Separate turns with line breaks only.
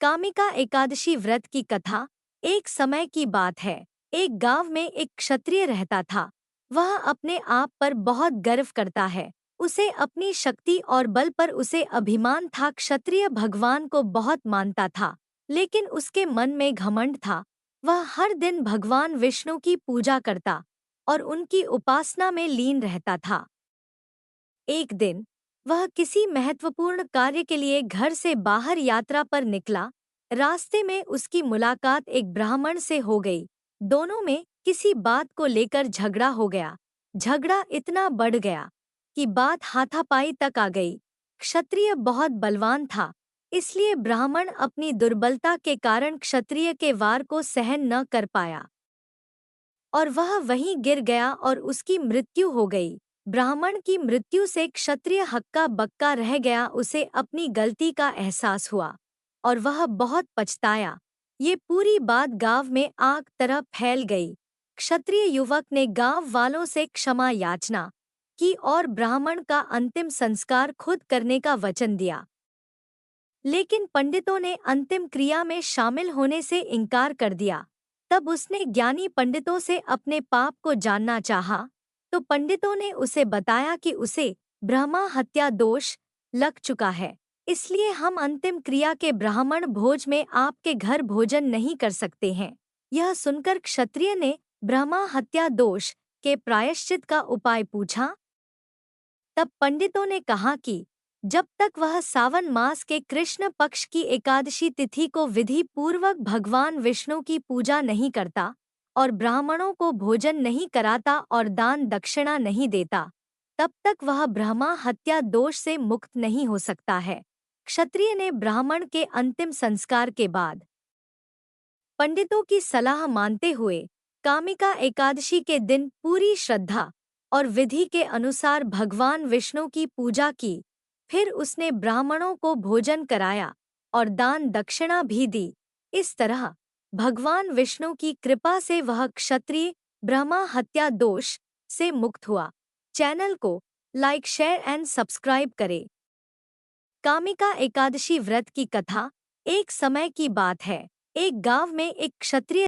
कामिका एकादशी व्रत की कथा। एक समय की बात है, एक गांव में एक क्षत्रिय रहता था। वह अपने आप पर बहुत गर्व करता है। उसे अपनी शक्ति और बल पर उसे अभिमान था। क्षत्रिय भगवान को बहुत मानता था, लेकिन उसके मन में घमंड था। वह हर दिन भगवान विष्णु की पूजा करता और उनकी उपासना में लीन रहता था। एक दिन वह किसी महत्वपूर्ण कार्य के लिए घर से बाहर यात्रा पर निकला। रास्ते में उसकी मुलाकात एक ब्राह्मण से हो गई। दोनों में किसी बात को लेकर झगड़ा हो गया। झगड़ा इतना बढ़ गया कि बात हाथापाई तक आ गई। क्षत्रिय बहुत बलवान था, इसलिए ब्राह्मण अपनी दुर्बलता के कारण क्षत्रिय के वार को सहन न कर पाया और वह वहीं गिर गया और उसकी मृत्यु हो गई। ब्राह्मण की मृत्यु से क्षत्रिय हक्का बक्का रह गया। उसे अपनी गलती का एहसास हुआ और वह बहुत पछताया। ये पूरी बात गांव में आग तरह फैल गई। क्षत्रिय युवक ने गांव वालों से क्षमा याचना की और ब्राह्मण का अंतिम संस्कार खुद करने का वचन दिया। लेकिन पंडितों ने अंतिम क्रिया में शामिल होने से इनकार कर दिया। तब उसने ज्ञानी पंडितों से अपने पाप को जानना चाहा, तो पंडितों ने उसे बताया कि उसे ब्रह्मा हत्या दोष लग चुका है, इसलिए हम अंतिम क्रिया के ब्राह्मण भोज में आपके घर भोजन नहीं कर सकते हैं। यह सुनकर क्षत्रिय ने ब्रह्मा हत्या दोष के प्रायश्चित का उपाय पूछा। तब पंडितों ने कहा कि जब तक वह सावन मास के कृष्ण पक्ष की एकादशी तिथि को विधि पूर्वक भगवान विष्णु की पूजा नहीं करता और ब्राह्मणों को भोजन नहीं कराता और दान दक्षिणा नहीं देता, तब तक वह ब्रह्मा हत्या दोष से मुक्त नहीं हो सकता है। क्षत्रिय ने ब्राह्मण के अंतिम संस्कार के बाद पंडितों की सलाह मानते हुए कामिका एकादशी के दिन पूरी श्रद्धा और विधि के अनुसार भगवान विष्णु की पूजा की। फिर उसने ब्राह्मणों को भोजन कराया और दान दक्षिणा भी दी। इस तरह भगवान विष्णु की कृपा से वह क्षत्रिय ब्रह्मा हत्या दोष से मुक्त हुआ। चैनल को लाइक, शेयर एंड सब्सक्राइब करें। कामिका एकादशी व्रत की कथा। एक समय की बात है, एक गांव में एक क्षत्रिय